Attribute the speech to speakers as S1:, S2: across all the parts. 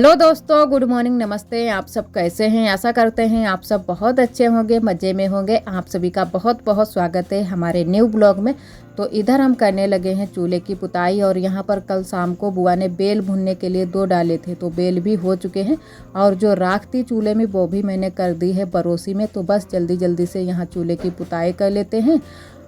S1: Hello दोस्तों, good morning, नमस्ते। आप सब कैसे हैं? आशा करते हैं आप सब बहुत अच्छे होंगे, मज़े में होंगे। आप सभी का बहुत बहुत स्वागत है हमारे न्यू ब्लॉग में। तो इधर हम करने लगे हैं चूल्हे की पुताई और यहाँ पर कल शाम को बुआ ने बेल भुनने के लिए 2 डाले थे, तो बेल भी हो चुके हैं और जो राख थी चूल्हे में वो भी मैंने कर दी है बरोसी में। तो बस जल्दी जल्दी से यहाँ चूल्हे की पुताई कर लेते हैं।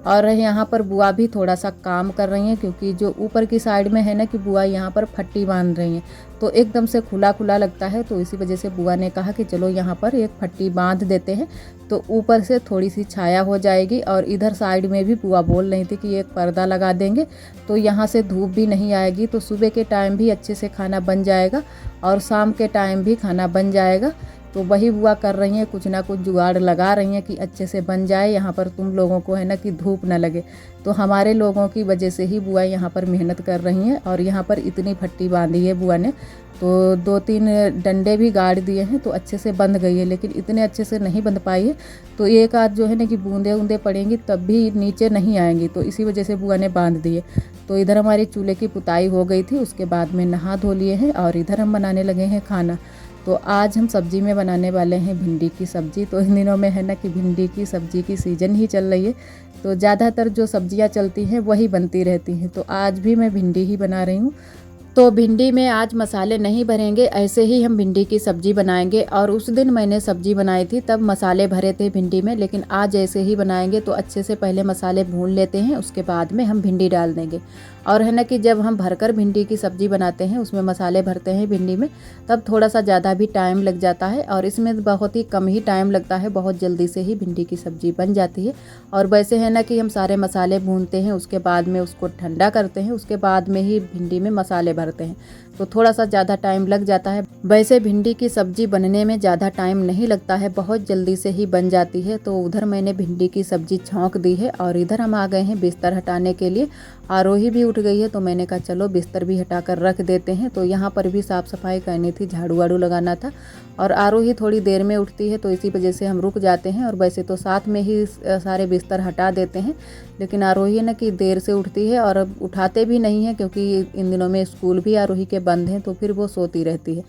S1: और यहाँ पर बुआ भी थोड़ा सा काम कर रही हैं क्योंकि जो ऊपर की साइड में है ना कि बुआ यहाँ पर फट्टी बांध रही हैं, तो एकदम से खुला खुला लगता है। तो इसी वजह से बुआ ने कहा कि चलो यहाँ पर एक फट्टी बांध देते हैं, तो ऊपर से थोड़ी सी छाया हो जाएगी। और इधर साइड में भी बुआ बोल रही थी कि एक पर्दा लगा देंगे तो यहाँ से धूप भी नहीं आएगी, तो सुबह के टाइम भी अच्छे से खाना बन जाएगा और शाम के टाइम भी खाना बन जाएगा। तो वही बुआ कर रही हैं, कुछ ना कुछ जुगाड़ लगा रही हैं कि अच्छे से बन जाए, यहाँ पर तुम लोगों को है ना कि धूप ना लगे। तो हमारे लोगों की वजह से ही बुआ यहाँ पर मेहनत कर रही हैं। और यहाँ पर इतनी फट्टी बांधी है बुआ ने, तो 2-3 डंडे भी गाड़ दिए हैं तो अच्छे से बंध गई है, लेकिन इतने अच्छे से नहीं बंध पाई है। तो एक आध जो है ना कि बूंदे ऊंदे पड़ेंगी तब भी नीचे नहीं आएंगी, तो इसी वजह से बुआ ने बांध दिए। तो इधर हमारी चूल्हे की पुताई हो गई थी, उसके बाद में नहा धो लिए हैं और इधर हम बनाने लगे हैं खाना। तो आज हम सब्जी में बनाने वाले हैं भिंडी की सब्ज़ी। तो इन दिनों में है ना कि भिंडी की सब्ज़ी की सीज़न ही चल रही है, तो ज़्यादातर जो सब्जियां चलती हैं वही बनती रहती हैं। तो आज भी मैं भिंडी ही बना रही हूँ। तो भिंडी में आज मसाले नहीं भरेंगे, ऐसे ही हम भिंडी की सब्ज़ी बनाएंगे। और उस दिन मैंने सब्ज़ी बनाई थी तब मसाले भरे थे भिंडी में, लेकिन आज ऐसे ही बनाएंगे। तो अच्छे से पहले मसाले भून लेते हैं, उसके बाद में हम भिंडी डाल देंगे। और है ना कि जब हम भरकर भिंडी की सब्ज़ी बनाते हैं, उसमें मसाले भरते हैं भिंडी में, तब थोड़ा सा ज़्यादा भी टाइम लग जाता है। और इसमें बहुत ही कम ही टाइम लगता है, बहुत जल्दी से ही भिंडी की सब्ज़ी बन जाती है। और वैसे है ना कि हम सारे मसाले भूनते हैं, उसके बाद में उसको ठंडा करते हैं, उसके बाद में ही भिंडी में मसाले भरते हैं, तो थोड़ा सा ज़्यादा टाइम लग जाता है। वैसे भिंडी की सब्ज़ी बनने में ज़्यादा टाइम नहीं लगता है, बहुत जल्दी से ही बन जाती है। तो उधर मैंने भिंडी की सब्ज़ी छौंक दी है और इधर हम आ गए हैं बिस्तर हटाने के लिए। आरोही भी उठ गई है, तो मैंने कहा चलो बिस्तर भी हटा कर रख देते हैं। तो यहाँ पर भी साफ़ सफाई करनी थी, झाड़ू वाड़ू लगाना था। और आरोही थोड़ी देर में उठती है, तो इसी वजह से हम रुक जाते हैं। और वैसे तो साथ में ही सारे बिस्तर हटा देते हैं, लेकिन आरोही है ना कि देर से उठती है और उठाते भी नहीं है, क्योंकि इन दिनों में स्कूल भी आरोही के बंद हैं, तो फिर वो सोती रहती है।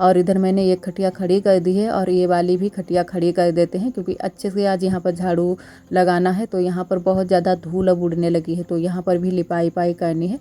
S1: और इधर मैंने एक खटिया खड़ी कर दी है और ये वाली भी खटिया खड़ी कर देते हैं, क्योंकि अच्छे से आज यहाँ पर झाड़ू लगाना है। तो यहाँ पर बहुत ज़्यादा धूल अब उड़ने लगी है, तो यहाँ पर भी लिपाई पाई करनी है।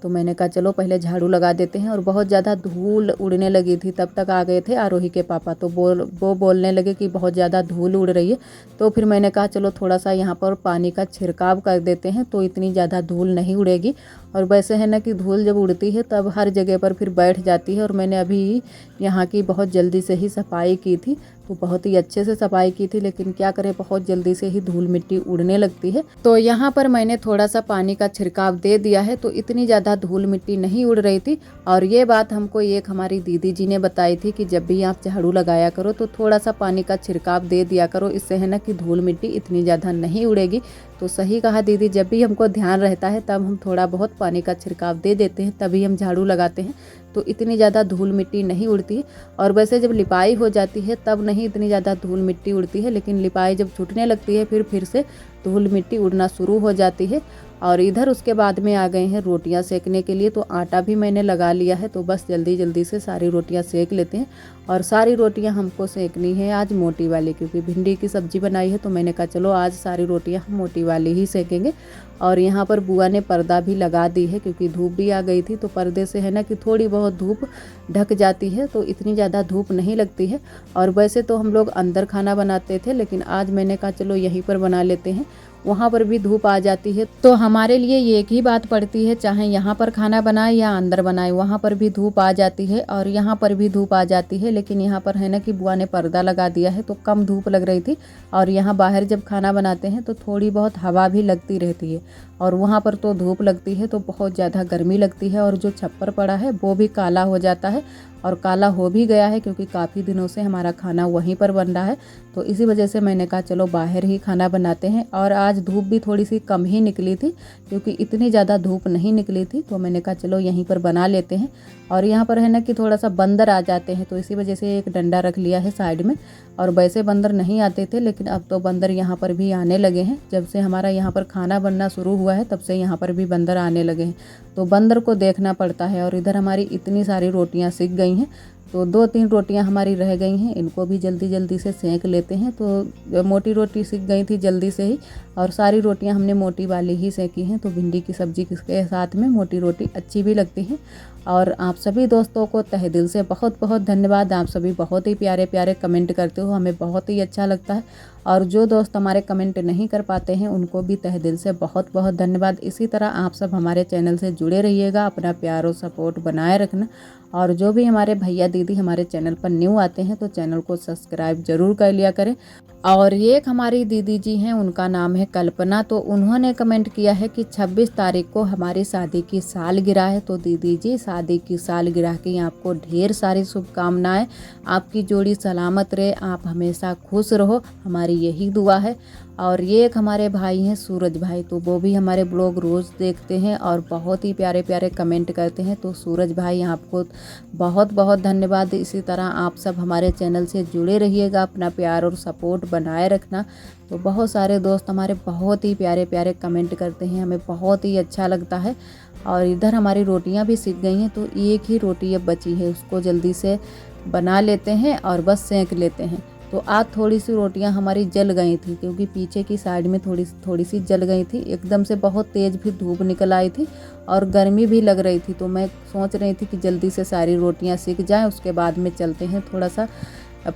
S1: तो मैंने कहा चलो पहले झाड़ू लगा देते हैं। और बहुत ज़्यादा धूल उड़ने लगी थी, तब तक आ गए थे आरोही के पापा, तो वो बोलने लगे कि बहुत ज़्यादा धूल उड़ रही है। तो फिर मैंने कहा चलो थोड़ा सा यहाँ पर पानी का छिड़काव कर देते हैं, तो इतनी ज़्यादा धूल नहीं उड़ेगी। और वैसे है ना कि धूल जब उड़ती है तब हर जगह पर फिर बैठ जाती है। और मैंने अभी यहाँ की बहुत जल्दी से ही सफाई की थी, तो बहुत ही अच्छे से सफाई की थी, लेकिन क्या करें बहुत जल्दी से ही धूल मिट्टी उड़ने लगती है। तो यहाँ पर मैंने थोड़ा सा पानी का छिड़काव दे दिया है, तो इतनी ज़्यादा धूल मिट्टी नहीं उड़ रही थी। और ये बात हमको एक हमारी दीदी जी ने बताई थी कि जब भी आप झाड़ू लगाया करो तो थोड़ा सा पानी का छिड़काव दे दिया करो, इससे है ना कि धूल मिट्टी इतनी ज़्यादा नहीं उड़ेगी। तो सही कहा दीदी, जब भी हमको ध्यान रहता है तब हम थोड़ा बहुत पानी का छिड़काव दे देते हैं, तभी हम झाड़ू लगाते हैं, तो इतनी ज़्यादा धूल मिट्टी नहीं उड़ती है। और वैसे जब लिपाई हो जाती है तब नहीं इतनी ज़्यादा धूल मिट्टी उड़ती है, लेकिन लिपाई जब छूटने लगती है फिर से धूल मिट्टी उड़ना शुरू हो जाती है। और इधर उसके बाद में आ गए हैं रोटियां सेकने के लिए, तो आटा भी मैंने लगा लिया है, तो बस जल्दी जल्दी से सारी रोटियां सेक लेते हैं। और सारी रोटियां हमको सेकनी है आज मोटी वाली, क्योंकि भिंडी की सब्ज़ी बनाई है, तो मैंने कहा चलो आज सारी रोटियां हम मोटी वाली ही सेकेंगे। और यहाँ पर बुआ ने पर्दा भी लगा दी है, क्योंकि धूप भी आ गई थी, तो पर्दे से है ना कि थोड़ी बहुत धूप ढक जाती है, तो इतनी ज़्यादा धूप नहीं लगती है। और वैसे तो हम लोग अंदर खाना बनाते थे, लेकिन आज मैंने कहा चलो यहीं पर बना लेते हैं, वहाँ पर भी धूप आ जाती है। तो हमारे लिए ये एक ही बात पड़ती है, चाहे यहाँ पर खाना बनाए या अंदर बनाए, वहाँ पर भी धूप आ जाती है और यहाँ पर भी धूप आ जाती है। लेकिन यहाँ पर है ना कि बुआ ने पर्दा लगा दिया है, तो कम धूप लग रही थी। और यहाँ बाहर जब खाना बनाते हैं तो थोड़ी बहुत हवा भी लगती रहती है, और वहाँ पर तो धूप लगती है, तो बहुत ज़्यादा गर्मी लगती है। और जो छप्पर पड़ा है वो भी काला हो जाता है, और काला हो भी गया है, क्योंकि काफ़ी दिनों से हमारा खाना वहीं पर बन रहा है। तो इसी वजह से मैंने कहा चलो बाहर ही खाना बनाते हैं। और आज धूप भी थोड़ी सी कम ही निकली थी, क्योंकि इतनी ज़्यादा धूप नहीं निकली थी, तो मैंने कहा चलो यहीं पर बना लेते हैं। और यहाँ पर है ना कि थोड़ा सा बंदर आ जाते हैं, तो इसी वजह से एक डंडा रख लिया है साइड में। और वैसे बंदर नहीं आते थे, लेकिन अब तो बंदर यहाँ पर भी आने लगे हैं। जब से हमारा यहाँ पर खाना बनना शुरू हुआ है तब से यहाँ पर भी बंदर आने लगे हैं, तो बंदर को देखना पड़ता है। और इधर हमारी इतनी सारी रोटियाँ सिक गई हैं, तो 2-3 रोटियां हमारी रह गई हैं, इनको भी जल्दी जल्दी से सेंक लेते हैं। तो मोटी रोटी सीख गई थी जल्दी से ही, और सारी रोटियां हमने मोटी वाली ही सेंकी हैं। तो भिंडी की सब्ज़ी के साथ में मोटी रोटी अच्छी भी लगती है। और आप सभी दोस्तों को तहे दिल से बहुत बहुत धन्यवाद। आप सभी बहुत ही प्यारे प्यारे कमेंट करते हो, हमें बहुत ही अच्छा लगता है। और जो दोस्त हमारे कमेंट नहीं कर पाते हैं उनको भी तहे दिल से बहुत बहुत धन्यवाद। इसी तरह आप सब हमारे चैनल से जुड़े रहिएगा, अपना प्यार और सपोर्ट बनाए रखना। और जो भी हमारे भैया दीदी हमारे चैनल पर न्यू आते हैं तो चैनल को सब्सक्राइब ज़रूर कर लिया करें। और ये एक हमारी दीदी जी हैं, उनका नाम है कल्पना। तो उन्होंने कमेंट किया है कि 26 तारीख को हमारी शादी की सालगिरह है। तो दीदी जी, शादी की सालगिरह की आपको ढेर सारी शुभकामनाएं। आपकी जोड़ी सलामत रहे, आप हमेशा खुश रहो, हमारी यही दुआ है। और ये एक हमारे भाई हैं सूरज भाई, तो वो भी हमारे ब्लॉग रोज़ देखते हैं और बहुत ही प्यारे प्यारे कमेंट करते हैं। तो सूरज भाई आपको बहुत बहुत धन्यवाद। इसी तरह आप सब हमारे चैनल से जुड़े रहिएगा, अपना प्यार और सपोर्ट बनाए रखना। तो बहुत सारे दोस्त हमारे बहुत ही प्यारे प्यारे कमेंट करते हैं, हमें बहुत ही अच्छा लगता है। और इधर हमारी रोटियां भी सीख गई हैं, तो एक ही रोटी अब बची है, उसको जल्दी से बना लेते हैं और बस सेंक लेते हैं। तो आज थोड़ी सी रोटियां हमारी जल गई थी, क्योंकि पीछे की साइड में थोड़ी सी जल गई थी। एकदम से बहुत तेज़ भी धूप निकल आई थी और गर्मी भी लग रही थी। तो मैं सोच रही थी कि जल्दी से सारी रोटियां सीख जाएं, उसके बाद में चलते हैं, थोड़ा सा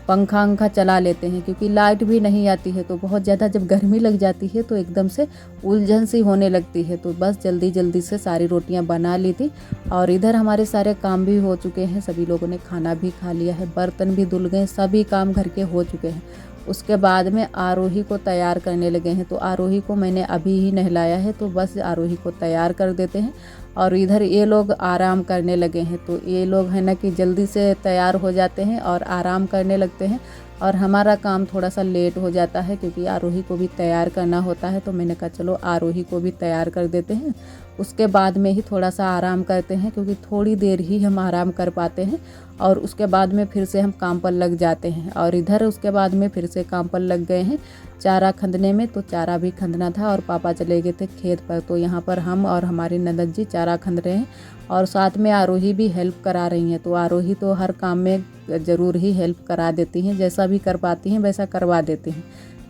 S1: पंखा अंखा चला लेते हैं, क्योंकि लाइट भी नहीं आती है। तो बहुत ज़्यादा जब गर्मी लग जाती है तो एकदम से उलझन सी होने लगती है। तो बस जल्दी जल्दी से सारी रोटियां बना ली थी। और इधर हमारे सारे काम भी हो चुके हैं, सभी लोगों ने खाना भी खा लिया है, बर्तन भी धुल गए, सभी काम घर के हो चुके हैं। उसके बाद में आरोही को तैयार करने लगे हैं। तो आरोही को मैंने अभी ही नहलाया है, तो बस आरोही को तैयार कर देते हैं। और इधर ये लोग आराम करने लगे हैं। तो ये लोग है ना कि जल्दी से तैयार हो जाते हैं और आराम करने लगते हैं, और हमारा काम थोड़ा सा लेट हो जाता है, क्योंकि आरोही को भी तैयार करना होता है। तो मैंने कहा चलो आरोही को भी तैयार कर देते हैं, उसके बाद में ही थोड़ा सा आराम करते हैं, क्योंकि थोड़ी देर ही हम आराम कर पाते हैं। और उसके बाद में फिर से हम काम पर लग जाते हैं। और इधर उसके बाद में फिर से काम पर लग गए हैं चारा खंदने में। तो चारा भी खंदना था और पापा चले गए थे खेत पर। तो यहाँ पर हम और हमारी ननद जी चारा खंद रहे हैं, और साथ में आरोही भी हेल्प करा रही हैं। तो आरोही तो हर काम में ज़रूर ही हेल्प करा देती हैं, जैसा भी कर पाती हैं वैसा करवा देती हैं।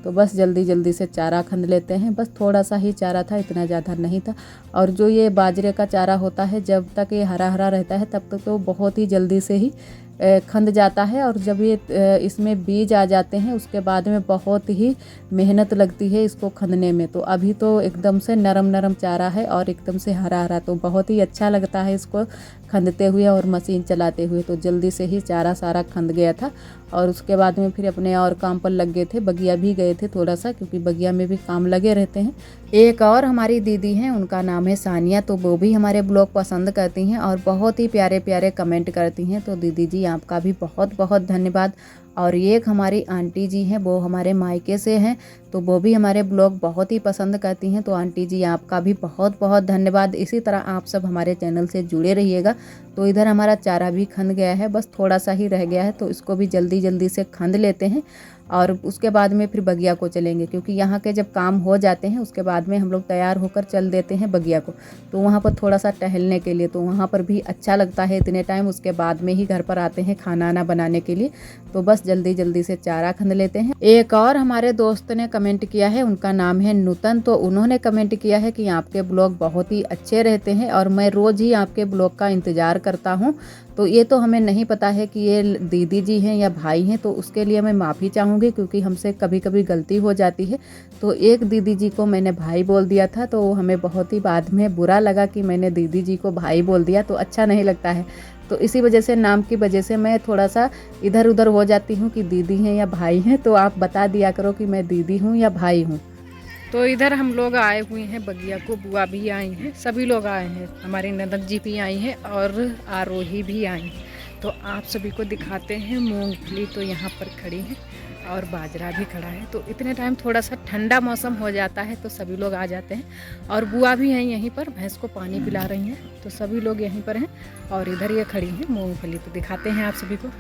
S1: तो बस जल्दी जल्दी से चारा खंद लेते हैं। बस थोड़ा सा ही चारा था, इतना ज़्यादा नहीं था। और जो ये बाजरे का चारा होता है, जब तक ये हरा हरा रहता है तब तक तो बहुत ही जल्दी से ही खंद जाता है। और जब ये इसमें बीज आ जाते हैं उसके बाद में बहुत ही मेहनत लगती है इसको खंदने में। तो अभी तो एकदम से नरम नरम चारा है और एकदम से हरा हरा, तो बहुत ही अच्छा लगता है इसको खंदते हुए और मशीन चलाते हुए। तो जल्दी से ही चारा सारा खंद गया था। और उसके बाद में फिर अपने और काम पर लग गए थे, बगिया भी गए थे थोड़ा सा, क्योंकि बगिया में भी काम लगे रहते हैं। एक और हमारी दीदी हैं, उनका नाम है सानिया। तो वो भी हमारे ब्लॉग पसंद करती हैं और बहुत ही प्यारे प्यारे कमेंट करती हैं। तो दीदी जी आपका भी बहुत बहुत धन्यवाद। और ये एक हमारी आंटी जी हैं, वो हमारे मायके से हैं, तो वो भी हमारे ब्लॉग बहुत ही पसंद करती हैं। तो आंटी जी आपका भी बहुत बहुत धन्यवाद। इसी तरह आप सब हमारे चैनल से जुड़े रहिएगा। तो इधर हमारा चारा भी खंद गया है, बस थोड़ा सा ही रह गया है, तो इसको भी जल्दी जल्दी से खंद लेते हैं। और उसके बाद में फिर बगिया को चलेंगे, क्योंकि यहाँ के जब काम हो जाते हैं उसके बाद में हम लोग तैयार होकर चल देते हैं बगिया को। तो वहाँ पर थोड़ा सा टहलने के लिए, तो वहाँ पर भी अच्छा लगता है इतने टाइम। उसके बाद में ही घर पर आते हैं खाना आना बनाने के लिए। तो बस जल्दी जल्दी से चारा खंद लेते हैं। एक और हमारे दोस्त ने कमेंट किया है, उनका नाम है नूतन। तो उन्होंने कमेंट किया है कि आपके ब्लॉग बहुत ही अच्छे रहते हैं और मैं रोज़ ही आपके ब्लॉग का इंतज़ार करता हूँ। तो ये तो हमें नहीं पता है कि ये दीदी जी हैं या भाई हैं, तो उसके लिए मैं माफ़ी चाहूँगी, क्योंकि हमसे कभी कभी गलती हो जाती है। तो एक दीदी जी को मैंने भाई बोल दिया था, तो हमें बहुत ही बाद में बुरा लगा कि मैंने दीदी जी को भाई बोल दिया, तो अच्छा नहीं लगता है। तो इसी वजह से, नाम की वजह से मैं थोड़ा सा इधर उधर हो जाती हूँ कि दीदी हैं या भाई हैं। तो आप बता दिया करो कि मैं दीदी हूँ या भाई हूँ। तो इधर हम लोग आए हुए हैं बगिया को, बुआ भी आई हैं, सभी लोग आए हैं, हमारी ननद जी भी आई हैं और आरोही भी आई हैं। तो आप सभी को दिखाते हैं। मूंगफली तो यहाँ पर खड़ी है और बाजरा भी खड़ा है। तो इतने टाइम थोड़ा सा ठंडा मौसम हो जाता है तो सभी लोग आ जाते हैं। और बुआ भी हैं यहीं पर, भैंस को पानी पिला रही हैं, तो सभी लोग यहीं पर हैं। और इधर ये खड़ी हैं मूँगफली, तो दिखाते हैं आप सभी को।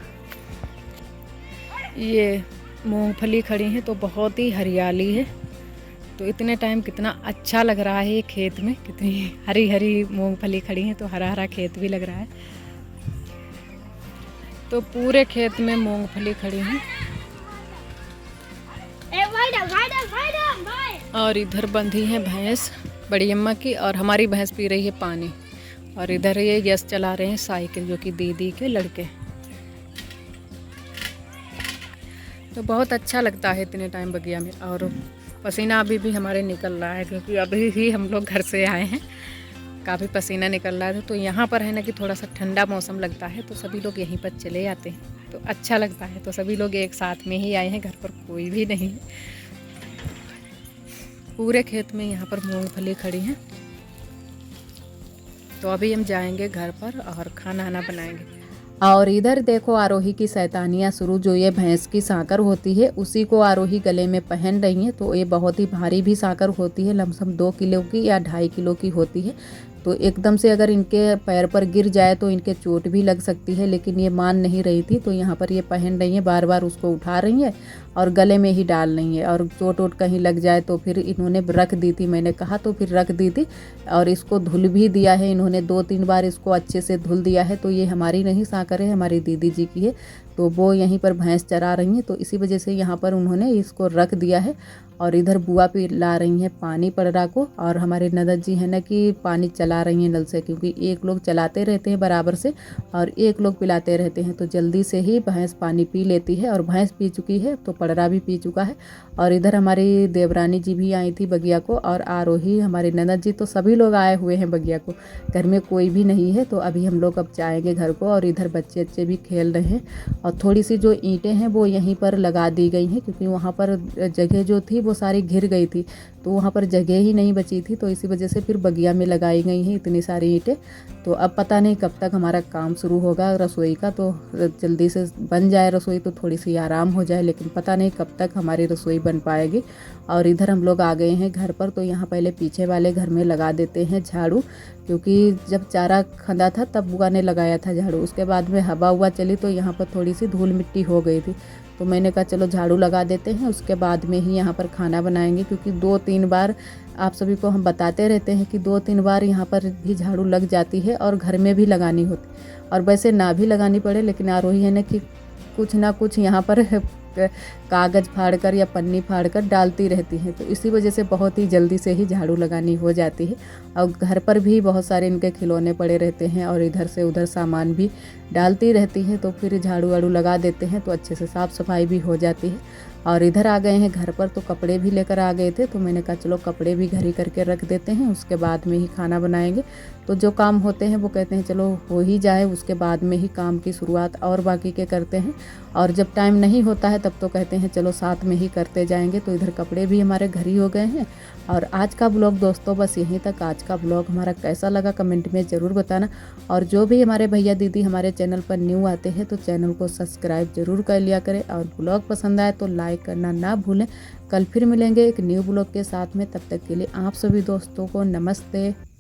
S1: ये मूँगफली खड़ी हैं, तो बहुत ही हरियाली है। तो इतने टाइम कितना अच्छा लग रहा है ये खेत में, कितनी हरी हरी मूंगफली खड़ी है, तो हरा हरा खेत भी लग रहा है। तो पूरे खेत में मूंगफली खड़ी है और इधर बंधी है भैंस बड़ी अम्मा की, और हमारी भैंस पी रही है पानी। और इधर ये यश चला रहे हैं साइकिल, जो कि दीदी के लड़के। तो बहुत अच्छा लगता है इतने टाइम बगिया में। और पसीना अभी भी हमारे निकल रहा है, क्योंकि अभी ही हम लोग घर से आए हैं, काफ़ी पसीना निकल रहा है। तो यहाँ पर है ना कि थोड़ा सा ठंडा मौसम लगता है, तो सभी लोग यहीं पर चले जाते हैं, तो अच्छा लगता है। तो सभी लोग एक साथ में ही आए हैं, घर पर कोई भी नहीं है। पूरे खेत में यहाँ पर मूंगफली खड़ी है। तो अभी हम जाएंगे घर पर और खाना आना बनाएंगे। और इधर देखो आरोही की शैतानियाँ शुरू। जो ये भैंस की सांकर होती है उसी को आरोही गले में पहन रही है। तो ये बहुत ही भारी भी सांकर होती है, लमसम 2 किलो की या 2.5 किलो की होती है। तो एकदम से अगर इनके पैर पर गिर जाए तो इनके चोट भी लग सकती है, लेकिन ये मान नहीं रही थी। तो यहाँ पर ये पहन रही है, बार बार उसको उठा रही है और गले में ही डाल रही है। और चोट वोट कहीं लग जाए तो फिर इन्होंने रख दी थी, मैंने कहा तो फिर रख दी थी। और इसको धुल भी दिया है इन्होंने, 2-3 बार इसको अच्छे से धुल दिया है। तो ये हमारी नहीं सांकर है, हमारी दीदी जी की है। तो वो यहीं पर भैंस चरा रही हैं, तो इसी वजह से यहाँ पर उन्होंने इसको रख दिया है। और इधर बुआ पिला रही हैं पानी पड़रा को, और हमारे ननद जी हैं ना कि पानी चला रही हैं नल से, क्योंकि एक लोग चलाते रहते हैं बराबर से और एक लोग पिलाते रहते हैं। तो जल्दी से ही भैंस पानी पी लेती है, और भैंस पी चुकी है तो पड़रा भी पी चुका है। और इधर हमारी देवरानी जी भी आई थी बगिया को, और आरोही हमारे ननद जी, तो सभी लोग आए हुए हैं बगिया को। घर में कोई भी नहीं है। तो अभी हम लोग अब जाएंगे घर को। और इधर बच्चे बच्चे भी खेल रहे हैं। और थोड़ी सी जो ईंटें हैं वो यहीं पर लगा दी गई हैं, क्योंकि वहाँ पर जगह जो थी वो सारी घिर गई थी, तो वहाँ पर जगह ही नहीं बची थी। तो इसी वजह से फिर बगिया में लगाई गई हैं इतनी सारी ईंटें। तो अब पता नहीं कब तक हमारा काम शुरू होगा रसोई का। तो जल्दी से बन जाए रसोई तो थोड़ी सी आराम हो जाए, लेकिन पता नहीं कब तक हमारी रसोई बन पाएगी। और इधर हम लोग आ गए हैं घर पर। तो यहाँ पहले पीछे वाले घर में लगा देते हैं झाड़ू, क्योंकि जब चारा खंदा था तब बुआ ने लगाया था झाड़ू। उसके बाद में हवा हुआ चली तो यहाँ पर थोड़ी सी धूल मिट्टी हो गई थी। तो मैंने कहा चलो झाड़ू लगा देते हैं, उसके बाद में ही यहाँ पर खाना बनाएंगे। क्योंकि 2-3 बार आप सभी को हम बताते रहते हैं कि 2-3 बार यहाँ पर भी झाड़ू लग जाती है, और घर में भी लगानी होती। और वैसे ना भी लगानी पड़े, लेकिन आरोही है ना कि कुछ ना कुछ यहाँ पर कागज़ फाड़कर या पन्नी फाड़कर डालती रहती हैं। तो इसी वजह से बहुत ही जल्दी से ही झाड़ू लगानी हो जाती है। और घर पर भी बहुत सारे इनके खिलौने पड़े रहते हैं, और इधर से उधर सामान भी डालती रहती हैं। तो फिर झाड़ू वाड़ू लगा देते हैं तो अच्छे से साफ़ सफाई भी हो जाती है। और इधर आ गए हैं घर पर। तो कपड़े भी लेकर आ गए थे, तो मैंने कहा चलो कपड़े भी घर ही करके रख देते हैं, उसके बाद में ही खाना बनाएंगे। तो जो काम होते हैं वो कहते हैं चलो हो ही जाए, उसके बाद में ही काम की शुरुआत और बाकी के करते हैं। और जब टाइम नहीं होता है तब तो कहते हैं चलो साथ में ही करते जाएंगे। तो इधर कपड़े भी हमारे घर ही हो गए हैं। और आज का ब्लॉग दोस्तों बस यहीं तक। आज का ब्लॉग हमारा कैसा लगा कमेंट में ज़रूर बताना। और जो भी हमारे भैया दीदी हमारे चैनल पर न्यू आते हैं तो चैनल को सब्सक्राइब ज़रूर कर लिया करें। और ब्लॉग पसंद आए तो लाइक करना ना भूलें। कल फिर मिलेंगे एक न्यू ब्लॉग के साथ में, तब तक के लिए आप सभी दोस्तों को नमस्ते।